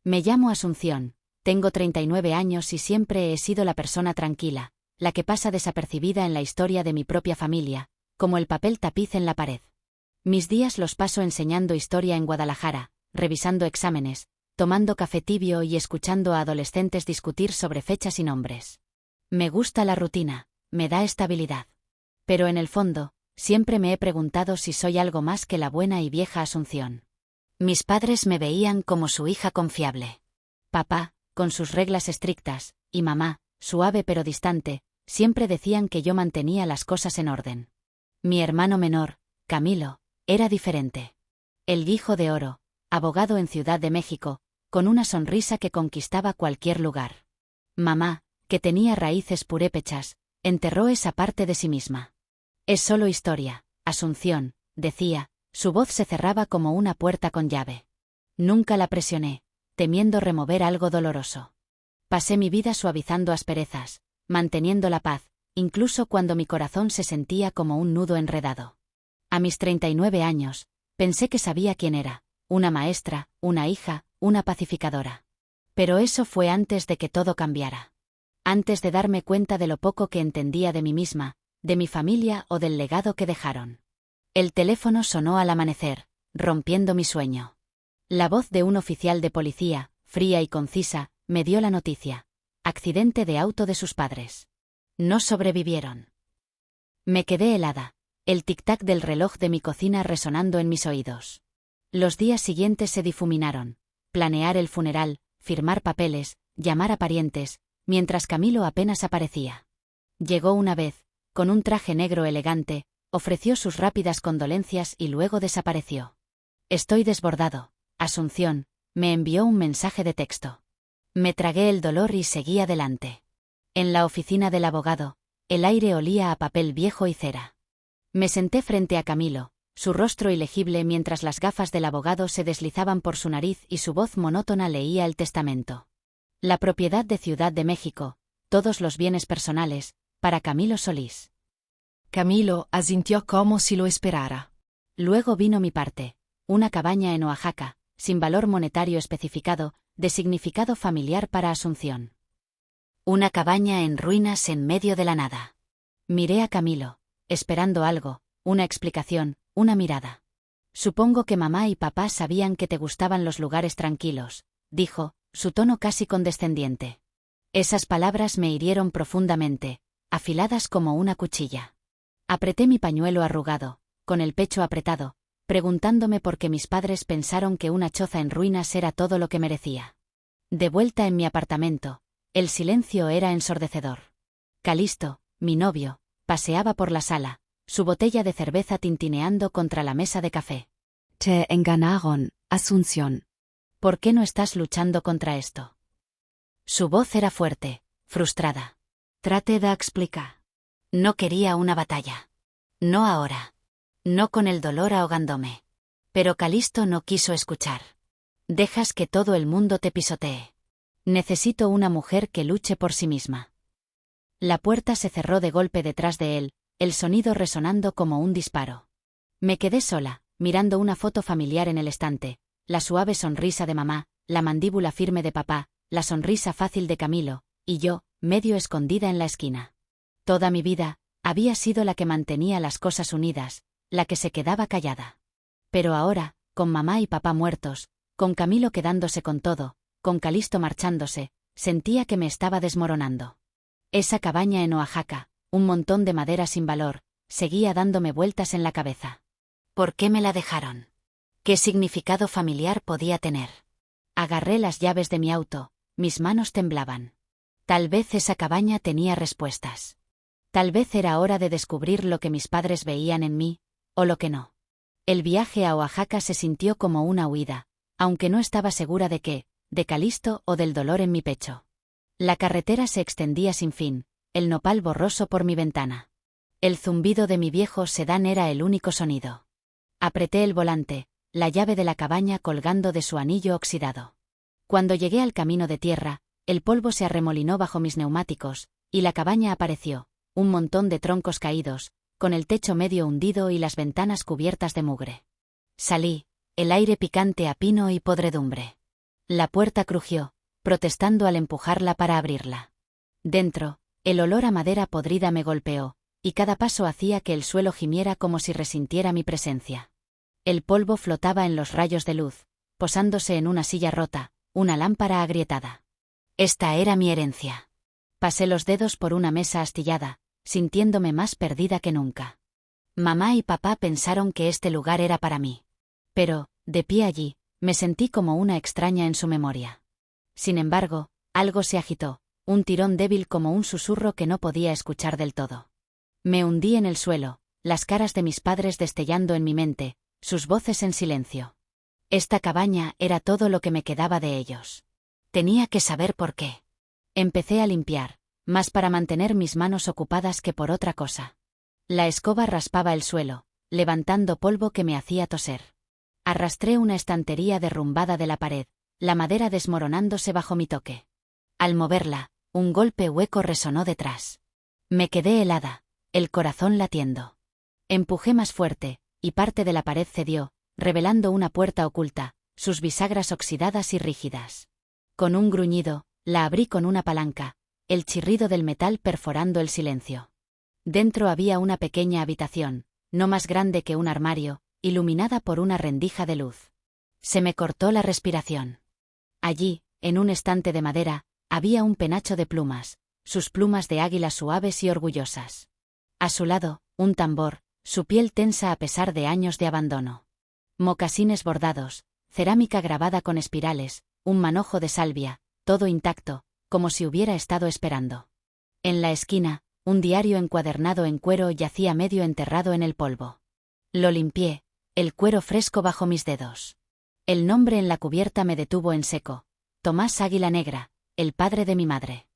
Me llamo Asunción, tengo 39 años y siempre he sido la persona tranquila, la que pasa desapercibida en la historia de mi propia familia, como el papel tapiz en la pared. Mis días los paso enseñando historia en Guadalajara, revisando exámenes, tomando café tibio y escuchando a adolescentes discutir sobre fechas y nombres. Me gusta la rutina, me da estabilidad. Pero en el fondo, siempre me he preguntado si soy algo más que la buena y vieja Asunción. Mis padres me veían como su hija confiable. Papá, con sus reglas estrictas, y mamá, suave pero distante, siempre decían que yo mantenía las cosas en orden. Mi hermano menor, Camilo, era diferente. El hijo de oro, abogado en Ciudad de México, con una sonrisa que conquistaba cualquier lugar. Mamá, que tenía raíces purépechas, enterró esa parte de sí misma. Es solo historia, Asunción, decía, su voz se cerraba como una puerta con llave. Nunca la presioné, temiendo remover algo doloroso. Pasé mi vida suavizando asperezas, manteniendo la paz, incluso cuando mi corazón se sentía como un nudo enredado. A mis 39 años, pensé que sabía quién era, una maestra, una hija, una pacificadora. Pero eso fue antes de que todo cambiara. Antes de darme cuenta de lo poco que entendía de mí misma, de mi familia o del legado que dejaron. El teléfono sonó al amanecer, rompiendo mi sueño. La voz de un oficial de policía, fría y concisa, me dio la noticia. Accidente de auto de sus padres. No sobrevivieron. Me quedé helada, el tic-tac del reloj de mi cocina resonando en mis oídos. Los días siguientes se difuminaron. Planear el funeral, firmar papeles, llamar a parientes, mientras Camilo apenas aparecía. Llegó una vez, con un traje negro elegante, ofreció sus rápidas condolencias y luego desapareció. Estoy desbordado, Asunción, me envió un mensaje de texto. Me tragué el dolor y seguí adelante. En la oficina del abogado, el aire olía a papel viejo y cera. Me senté frente a Camilo, su rostro ilegible mientras las gafas del abogado se deslizaban por su nariz y su voz monótona leía el testamento. La propiedad de Ciudad de México, todos los bienes personales, para Camilo Solís. Camilo asintió como si lo esperara. Luego vino mi parte, una cabaña en Oaxaca, sin valor monetario especificado, de significado familiar para Asunción. Una cabaña en ruinas en medio de la nada. Miré a Camilo, esperando algo, una explicación, una mirada. Supongo que mamá y papá sabían que te gustaban los lugares tranquilos, dijo, su tono casi condescendiente. Esas palabras me hirieron profundamente, afiladas como una cuchilla. Apreté mi pañuelo arrugado, con el pecho apretado, preguntándome por qué mis padres pensaron que una choza en ruinas era todo lo que merecía. De vuelta en mi apartamento, el silencio era ensordecedor. Calisto, mi novio, paseaba por la sala, su botella de cerveza tintineando contra la mesa de café. Te engañaron, Asunción. ¿Por qué no estás luchando contra esto? Su voz era fuerte, frustrada. Traté de explicar. No quería una batalla. No ahora. No con el dolor ahogándome. Pero Calisto no quiso escuchar. Dejas que todo el mundo te pisotee. Necesito una mujer que luche por sí misma. La puerta se cerró de golpe detrás de él, el sonido resonando como un disparo. Me quedé sola, mirando una foto familiar en el estante, la suave sonrisa de mamá, la mandíbula firme de papá, la sonrisa fácil de Camilo, y yo, medio escondida en la esquina. Toda mi vida, había sido la que mantenía las cosas unidas, la que se quedaba callada. Pero ahora, con mamá y papá muertos, con Camilo quedándose con todo, con Calisto marchándose, sentía que me estaba desmoronando. Esa cabaña en Oaxaca, un montón de madera sin valor, seguía dándome vueltas en la cabeza. ¿Por qué me la dejaron? ¿Qué significado familiar podía tener? Agarré las llaves de mi auto, mis manos temblaban. Tal vez esa cabaña tenía respuestas. Tal vez era hora de descubrir lo que mis padres veían en mí, o lo que no. El viaje a Oaxaca se sintió como una huida, aunque no estaba segura de qué, de Calisto o del dolor en mi pecho. La carretera se extendía sin fin, el nopal borroso por mi ventana. El zumbido de mi viejo sedán era el único sonido. Apreté el volante, la llave de la cabaña colgando de su anillo oxidado. Cuando llegué al camino de tierra, el polvo se arremolinó bajo mis neumáticos, y la cabaña apareció, un montón de troncos caídos, con el techo medio hundido y las ventanas cubiertas de mugre. Salí, el aire picante a pino y podredumbre. La puerta crujió, protestando al empujarla para abrirla. Dentro, el olor a madera podrida me golpeó, y cada paso hacía que el suelo gimiera como si resintiera mi presencia. El polvo flotaba en los rayos de luz, posándose en una silla rota, una lámpara agrietada. Esta era mi herencia. Pasé los dedos por una mesa astillada, sintiéndome más perdida que nunca. Mamá y papá pensaron que este lugar era para mí. Pero, de pie allí, me sentí como una extraña en su memoria. Sin embargo, algo se agitó, un tirón débil como un susurro que no podía escuchar del todo. Me hundí en el suelo, las caras de mis padres destellando en mi mente, sus voces en silencio. Esta cabaña era todo lo que me quedaba de ellos. Tenía que saber por qué. Empecé a limpiar, más para mantener mis manos ocupadas que por otra cosa. La escoba raspaba el suelo, levantando polvo que me hacía toser. Arrastré una estantería derrumbada de la pared, la madera desmoronándose bajo mi toque. Al moverla, un golpe hueco resonó detrás. Me quedé helada, el corazón latiendo. Empujé más fuerte, y parte de la pared cedió, revelando una puerta oculta, sus bisagras oxidadas y rígidas. Con un gruñido, la abrí con una palanca, el chirrido del metal perforando el silencio. Dentro había una pequeña habitación, no más grande que un armario, iluminada por una rendija de luz. Se me cortó la respiración. Allí, en un estante de madera, había un penacho de plumas, sus plumas de águila suaves y orgullosas. A su lado, un tambor, su piel tensa a pesar de años de abandono. Mocasines bordados, cerámica grabada con espirales, un manojo de salvia, todo intacto, como si hubiera estado esperando. En la esquina, un diario encuadernado en cuero yacía medio enterrado en el polvo. Lo limpié, el cuero fresco bajo mis dedos. El nombre en la cubierta me detuvo en seco. Tomás Águila Negra, el padre de mi madre.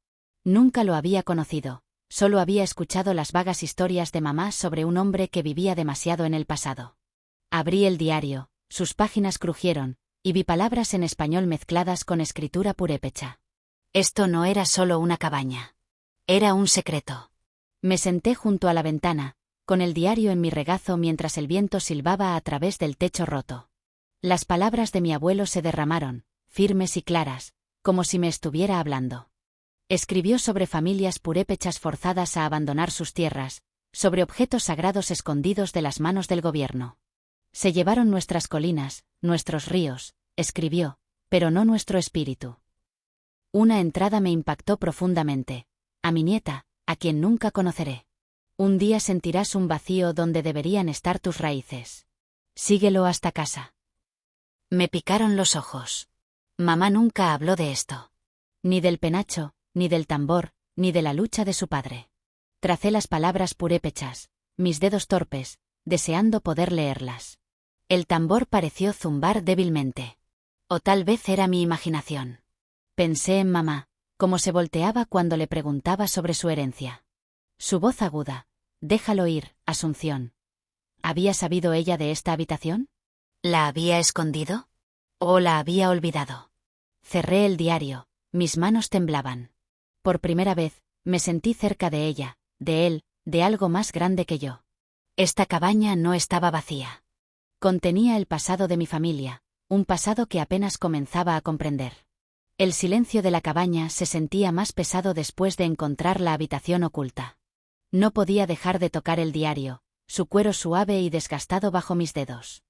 Nunca lo había conocido, solo había escuchado las vagas historias de mamá sobre un hombre que vivía demasiado en el pasado. Abrí el diario, sus páginas crujieron, y vi palabras en español mezcladas con escritura purépecha. Esto no era solo una cabaña. Era un secreto. Me senté junto a la ventana, con el diario en mi regazo mientras el viento silbaba a través del techo roto. Las palabras de mi abuelo se derramaron, firmes y claras, como si me estuviera hablando. Escribió sobre familias purépechas forzadas a abandonar sus tierras, sobre objetos sagrados escondidos de las manos del gobierno. Se llevaron nuestras colinas, nuestros ríos, escribió, pero no nuestro espíritu. Una entrada me impactó profundamente. A mi nieta, a quien nunca conoceré. Un día sentirás un vacío donde deberían estar tus raíces. Síguelo hasta casa. Me picaron los ojos. Mamá nunca habló de esto. Ni del penacho, ni del tambor, ni de la lucha de su padre. Tracé las palabras purépechas, mis dedos torpes, deseando poder leerlas. El tambor pareció zumbar débilmente. O tal vez era mi imaginación. Pensé en mamá, como se volteaba cuando le preguntaba sobre su herencia. Su voz aguda, «Déjalo ir, Asunción». ¿Había sabido ella de esta habitación? ¿La había escondido? ¿O la había olvidado? Cerré el diario, mis manos temblaban. Por primera vez, me sentí cerca de ella, de él, de algo más grande que yo. Esta cabaña no estaba vacía. Contenía el pasado de mi familia, un pasado que apenas comenzaba a comprender. El silencio de la cabaña se sentía más pesado después de encontrar la habitación oculta. No podía dejar de tocar el diario, su cuero suave y desgastado bajo mis dedos.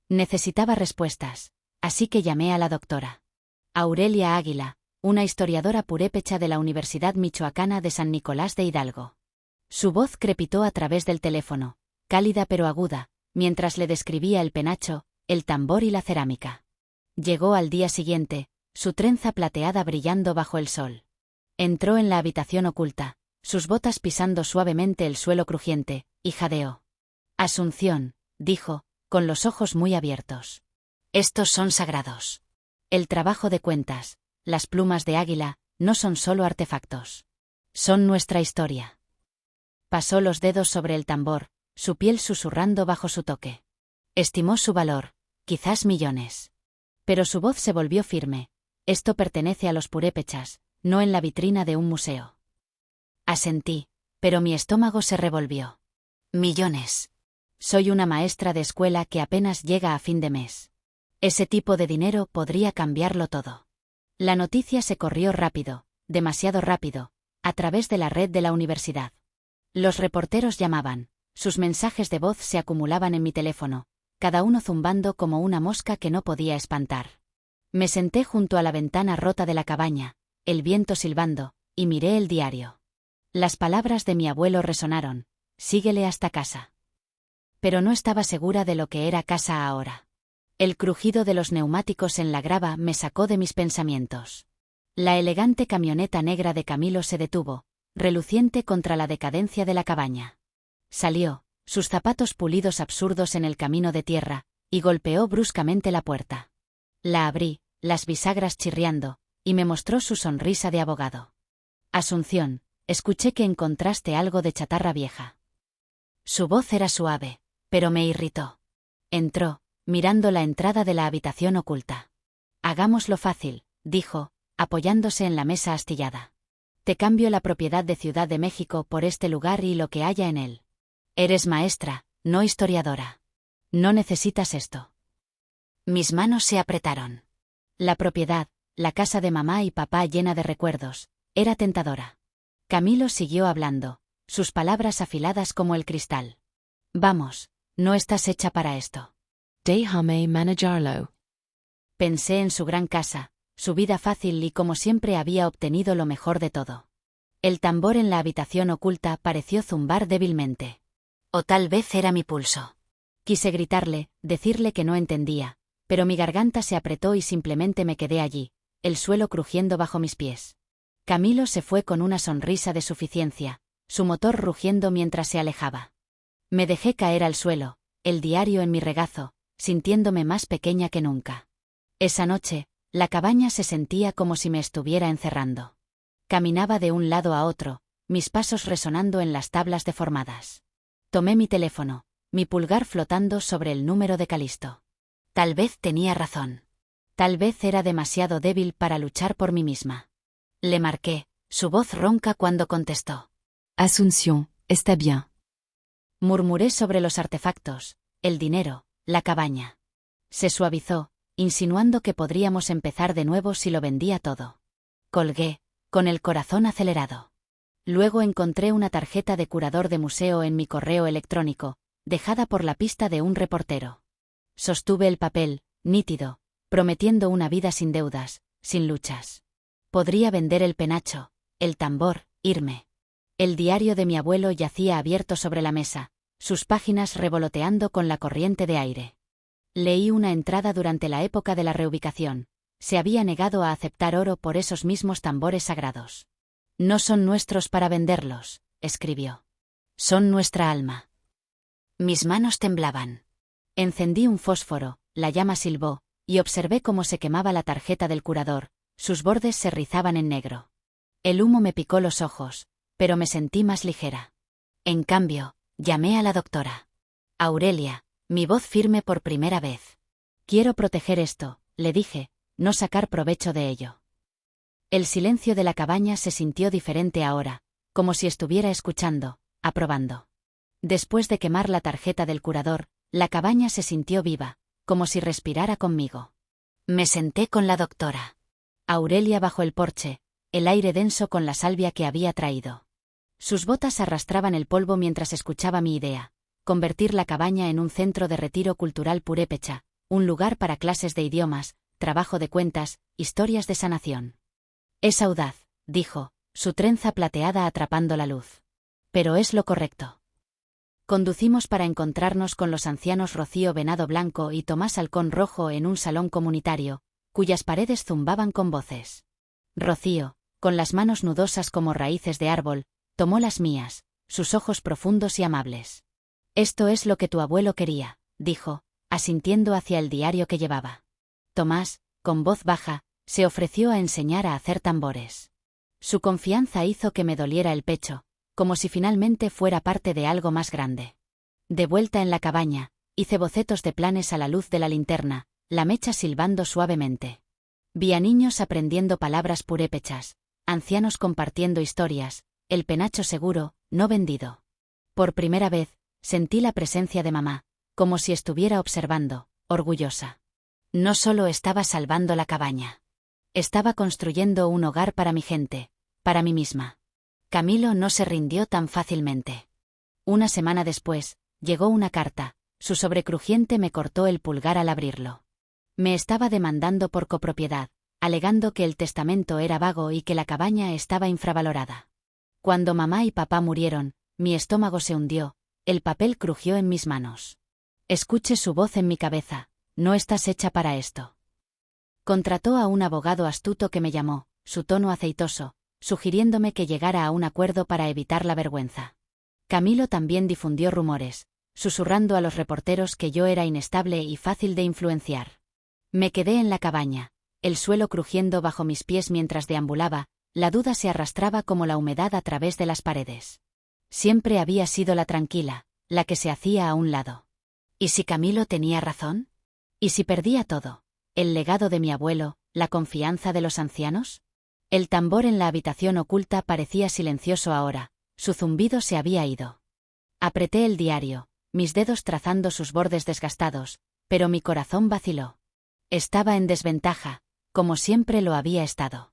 Necesitaba respuestas, así que llamé a la doctora. Aurelia Águila, una historiadora purépecha de la Universidad Michoacana de San Nicolás de Hidalgo. Su voz crepitó a través del teléfono, cálida pero aguda, mientras le describía el penacho, el tambor y la cerámica. Llegó al día siguiente, su trenza plateada brillando bajo el sol. Entró en la habitación oculta, sus botas pisando suavemente el suelo crujiente, y jadeó. «Asunción», dijo, con los ojos muy abiertos. «Estos son sagrados. El trabajo de cuentas, las plumas de águila, no son solo artefactos. Son nuestra historia». Pasó los dedos sobre el tambor, su piel susurrando bajo su toque. Estimó su valor, quizás millones. Pero su voz se volvió firme. «Esto pertenece a los purépechas, no en la vitrina de un museo». Asentí, pero mi estómago se revolvió. Millones. Soy una maestra de escuela que apenas llega a fin de mes. Ese tipo de dinero podría cambiarlo todo. La noticia se corrió rápido, demasiado rápido, a través de la red de la universidad. Los reporteros llamaban, sus mensajes de voz se acumulaban en mi teléfono, cada uno zumbando como una mosca que no podía espantar. Me senté junto a la ventana rota de la cabaña, el viento silbando, y miré el diario. Las palabras de mi abuelo resonaron, síguele hasta casa. Pero no estaba segura de lo que era casa ahora. El crujido de los neumáticos en la grava me sacó de mis pensamientos. La elegante camioneta negra de Camilo se detuvo, reluciente contra la decadencia de la cabaña. Salió, sus zapatos pulidos absurdos en el camino de tierra, y golpeó bruscamente la puerta. La abrí, las bisagras chirriando, y me mostró su sonrisa de abogado. Asunción, escuché que encontraste algo de chatarra vieja. Su voz era suave, pero me irritó. Entró, mirando la entrada de la habitación oculta. Hagámoslo fácil, dijo, apoyándose en la mesa astillada. Te cambio la propiedad de Ciudad de México por este lugar y lo que haya en él. Eres maestra, no historiadora. No necesitas esto. Mis manos se apretaron. La propiedad, la casa de mamá y papá llena de recuerdos, era tentadora. Camilo siguió hablando, sus palabras afiladas como el cristal. Vamos, no estás hecha para esto. Déjame manejarlo. Pensé en su gran casa, su vida fácil y como siempre había obtenido lo mejor de todo. El tambor en la habitación oculta pareció zumbar débilmente. O tal vez era mi pulso. Quise gritarle, decirle que no entendía, pero mi garganta se apretó y simplemente me quedé allí, el suelo crujiendo bajo mis pies. Camilo se fue con una sonrisa de suficiencia, su motor rugiendo mientras se alejaba. Me dejé caer al suelo, el diario en mi regazo, sintiéndome más pequeña que nunca. Esa noche, la cabaña se sentía como si me estuviera encerrando. Caminaba de un lado a otro, mis pasos resonando en las tablas deformadas. Tomé mi teléfono, mi pulgar flotando sobre el número de Calisto. Tal vez tenía razón. Tal vez era demasiado débil para luchar por mí misma. Le marqué, su voz ronca cuando contestó. Asunción, está bien. Murmuré sobre los artefactos, el dinero, la cabaña. Se suavizó, insinuando que podríamos empezar de nuevo si lo vendía todo. Colgué, con el corazón acelerado. Luego encontré una tarjeta de curador de museo en mi correo electrónico, dejada por la pista de un reportero. Sostuve el papel, nítido, prometiendo una vida sin deudas, sin luchas. Podría vender el penacho, el tambor, irme. El diario de mi abuelo yacía abierto sobre la mesa, sus páginas revoloteando con la corriente de aire. Leí una entrada durante la época de la reubicación. Se había negado a aceptar oro por esos mismos tambores sagrados. No son nuestros para venderlos, escribió. Son nuestra alma. Mis manos temblaban. Encendí un fósforo, la llama silbó, y observé cómo se quemaba la tarjeta del curador, sus bordes se rizaban en negro. El humo me picó los ojos, pero me sentí más ligera. En cambio, llamé a la doctora. Aurelia, mi voz firme por primera vez. Quiero proteger esto, le dije, no sacar provecho de ello. El silencio de la cabaña se sintió diferente ahora, como si estuviera escuchando, aprobando. Después de quemar la tarjeta del curador, la cabaña se sintió viva, como si respirara conmigo. Me senté con la doctora. Aurelia bajo el porche, el aire denso con la salvia que había traído. Sus botas arrastraban el polvo mientras escuchaba mi idea, convertir la cabaña en un centro de retiro cultural purépecha, un lugar para clases de idiomas, trabajo de cuentas, historias de sanación. Es audaz, dijo, su trenza plateada atrapando la luz. Pero es lo correcto. Conducimos para encontrarnos con los ancianos Rocío Venado Blanco y Tomás Halcón Rojo en un salón comunitario, cuyas paredes zumbaban con voces. Rocío, con las manos nudosas como raíces de árbol, tomó las mías, sus ojos profundos y amables. Esto es lo que tu abuelo quería, dijo, asintiendo hacia el diario que llevaba. Tomás, con voz baja, se ofreció a enseñar a hacer tambores. Su confianza hizo que me doliera el pecho, como si finalmente fuera parte de algo más grande. De vuelta en la cabaña, hice bocetos de planes a la luz de la linterna, la mecha silbando suavemente. Vi a niños aprendiendo palabras purépechas, ancianos compartiendo historias, el penacho seguro, no vendido. Por primera vez, sentí la presencia de mamá, como si estuviera observando, orgullosa. No solo estaba salvando la cabaña. Estaba construyendo un hogar para mi gente, para mí misma. Camilo no se rindió tan fácilmente. Una semana después, llegó una carta. Su sobre crujiente me cortó el pulgar al abrirlo. Me estaba demandando por copropiedad, alegando que el testamento era vago y que la cabaña estaba infravalorada. Cuando mamá y papá murieron, mi estómago se hundió, el papel crujió en mis manos. Escuché su voz en mi cabeza: no estás hecha para esto. Contrató a un abogado astuto que me llamó, su tono aceitoso, sugiriéndome que llegara a un acuerdo para evitar la vergüenza. Camilo también difundió rumores, susurrando a los reporteros que yo era inestable y fácil de influenciar. Me quedé en la cabaña, el suelo crujiendo bajo mis pies mientras deambulaba, la duda se arrastraba como la humedad a través de las paredes. Siempre había sido la tranquila, la que se hacía a un lado. ¿Y si Camilo tenía razón? ¿Y si perdía todo? ¿El legado de mi abuelo, la confianza de los ancianos? El tambor en la habitación oculta parecía silencioso ahora, su zumbido se había ido. Apreté el diario, mis dedos trazando sus bordes desgastados, pero mi corazón vaciló. Estaba en desventaja, como siempre lo había estado.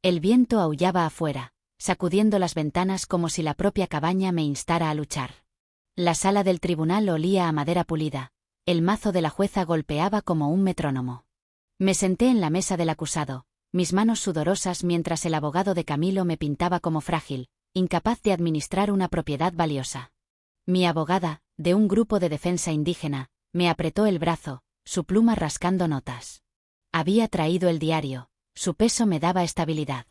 El viento aullaba afuera, sacudiendo las ventanas como si la propia cabaña me instara a luchar. La sala del tribunal olía a madera pulida, el mazo de la jueza golpeaba como un metrónomo. Me senté en la mesa del acusado, mis manos sudorosas mientras el abogado de Camilo me pintaba como frágil, incapaz de administrar una propiedad valiosa. Mi abogada, de un grupo de defensa indígena, me apretó el brazo, su pluma rascando notas. Había traído el diario, su peso me daba estabilidad.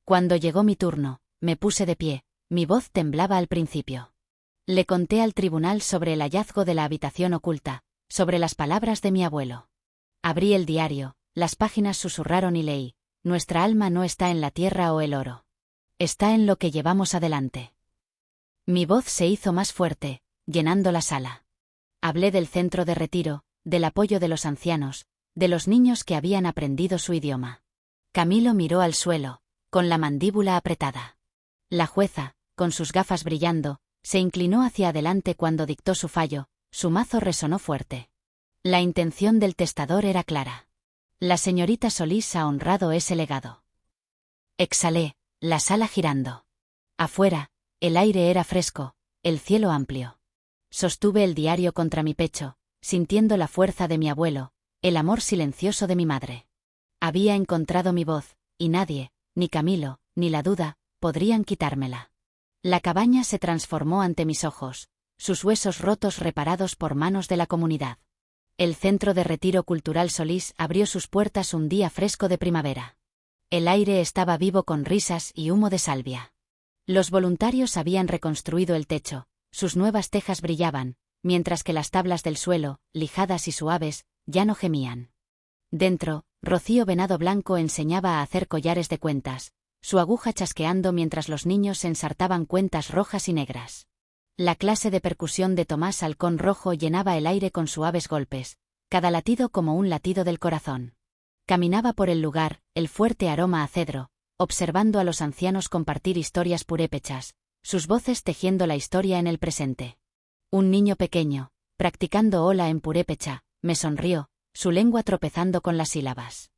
Cuando llegó mi turno, me puse de pie, mi voz temblaba al principio. Le conté al tribunal sobre el hallazgo de la habitación oculta, sobre las palabras de mi abuelo. Abrí el diario, las páginas susurraron y leí: nuestra alma no está en la tierra o el oro. Está en lo que llevamos adelante. Mi voz se hizo más fuerte, llenando la sala. Hablé del centro de retiro, del apoyo de los ancianos, de los niños que habían aprendido su idioma. Camilo miró al suelo, con la mandíbula apretada. La jueza, con sus gafas brillando, se inclinó hacia adelante cuando dictó su fallo, su mazo resonó fuerte. La intención del testador era clara. La señorita Solís ha honrado ese legado. Exhalé, la sala girando. Afuera, el aire era fresco, el cielo amplio. Sostuve el diario contra mi pecho, sintiendo la fuerza de mi abuelo, el amor silencioso de mi madre. Había encontrado mi voz, y nadie, ni Camilo, ni la duda, podrían quitármela. La cabaña se transformó ante mis ojos, sus huesos rotos reparados por manos de la comunidad. El Centro de Retiro Cultural Solís abrió sus puertas un día fresco de primavera. El aire estaba vivo con risas y humo de salvia. Los voluntarios habían reconstruido el techo, sus nuevas tejas brillaban, mientras que las tablas del suelo, lijadas y suaves, ya no gemían. Dentro, Rocío Venado Blanco enseñaba a hacer collares de cuentas, su aguja chasqueando mientras los niños ensartaban cuentas rojas y negras. La clase de percusión de Tomás Halcón Rojo llenaba el aire con suaves golpes, cada latido como un latido del corazón. Caminaba por el lugar, el fuerte aroma a cedro, observando a los ancianos compartir historias purépechas, sus voces tejiendo la historia en el presente. Un niño pequeño, practicando hola en purépecha, me sonrió, su lengua tropezando con las sílabas.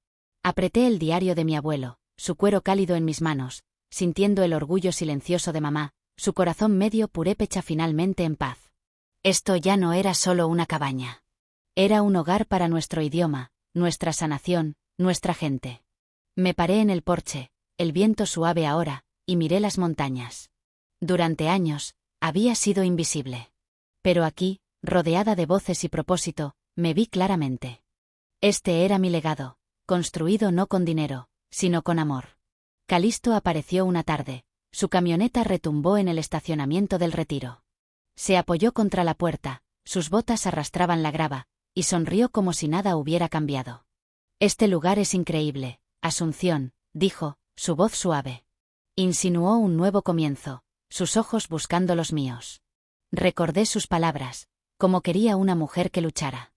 Apreté el diario de mi abuelo, su cuero cálido en mis manos, sintiendo el orgullo silencioso de mamá, su corazón medio purépecha finalmente en paz. Esto ya no era solo una cabaña. Era un hogar para nuestro idioma, nuestra sanación, nuestra gente. Me paré en el porche, el viento suave ahora, y miré las montañas. Durante años, había sido invisible. Pero aquí, rodeada de voces y propósito, me vi claramente. Este era mi legado, construido no con dinero, sino con amor. Calisto apareció una tarde, su camioneta retumbó en el estacionamiento del Retiro. Se apoyó contra la puerta, sus botas arrastraban la grava, y sonrió como si nada hubiera cambiado. Este lugar es increíble, Asunción, dijo, su voz suave. Insinuó un nuevo comienzo, sus ojos buscando los míos. Recordé sus palabras, como quería una mujer que luchara.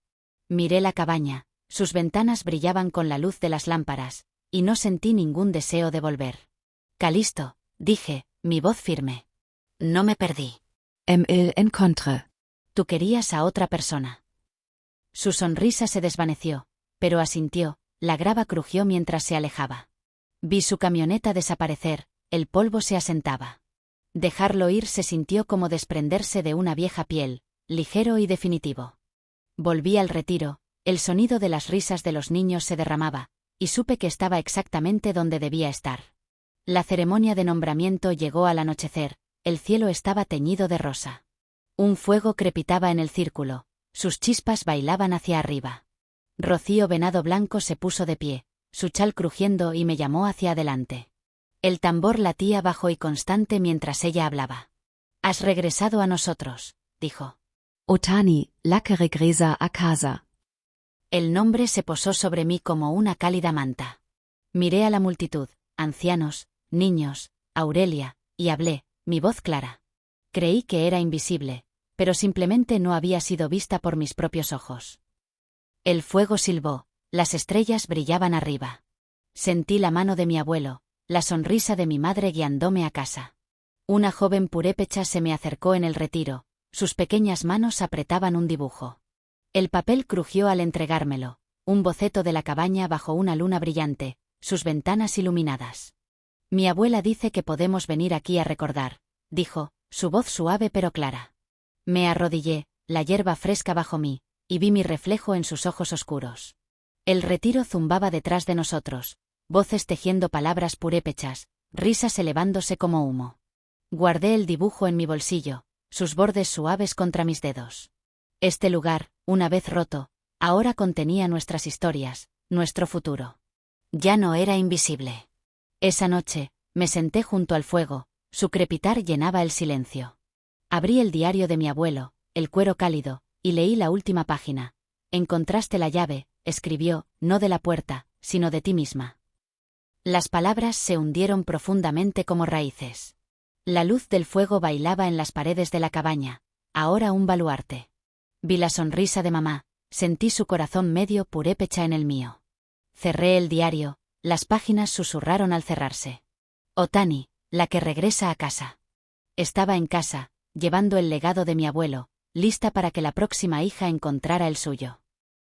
Miré la cabaña, sus ventanas brillaban con la luz de las lámparas, y no sentí ningún deseo de volver. Calisto, dije, mi voz firme. No me perdí. Me encontré. Tú querías a otra persona. Su sonrisa se desvaneció, pero asintió, la grava crujió mientras se alejaba. Vi su camioneta desaparecer, el polvo se asentaba. Dejarlo ir se sintió como desprenderse de una vieja piel, ligero y definitivo. Volví al retiro, el sonido de las risas de los niños se derramaba, y supe que estaba exactamente donde debía estar. La ceremonia de nombramiento llegó al anochecer, el cielo estaba teñido de rosa. Un fuego crepitaba en el círculo, sus chispas bailaban hacia arriba. Rocío Venado Blanco se puso de pie, su chal crujiendo y me llamó hacia adelante. El tambor latía bajo y constante mientras ella hablaba. «Has regresado a nosotros», dijo. Otani, la que regresa a casa. El nombre se posó sobre mí como una cálida manta. Miré a la multitud, ancianos, niños, Aurelia, y hablé, mi voz clara. Creí que era invisible, pero simplemente no había sido vista por mis propios ojos. El fuego silbó, las estrellas brillaban arriba. Sentí la mano de mi abuelo, la sonrisa de mi madre guiándome a casa. Una joven purépecha se me acercó en el retiro, sus pequeñas manos apretaban un dibujo. El papel crujió al entregármelo, un boceto de la cabaña bajo una luna brillante, sus ventanas iluminadas. Mi abuela dice que podemos venir aquí a recordar, dijo, su voz suave pero clara. Me arrodillé, la hierba fresca bajo mí, y vi mi reflejo en sus ojos oscuros. El retiro zumbaba detrás de nosotros, voces tejiendo palabras purépechas, risas elevándose como humo. Guardé el dibujo en mi bolsillo, sus bordes suaves contra mis dedos. Este lugar, una vez roto, ahora contenía nuestras historias, nuestro futuro. Ya no era invisible. Esa noche, me senté junto al fuego, su crepitar llenaba el silencio. Abrí el diario de mi abuelo, el cuero cálido, y leí la última página. Encontraste la llave, escribió, no de la puerta, sino de ti misma. Las palabras se hundieron profundamente como raíces. La luz del fuego bailaba en las paredes de la cabaña, ahora un baluarte. Vi la sonrisa de mamá, sentí su corazón medio purépecha en el mío. Cerré el diario, las páginas susurraron al cerrarse. Otani, la que regresa a casa. Estaba en casa, llevando el legado de mi abuelo, lista para que la próxima hija encontrara el suyo.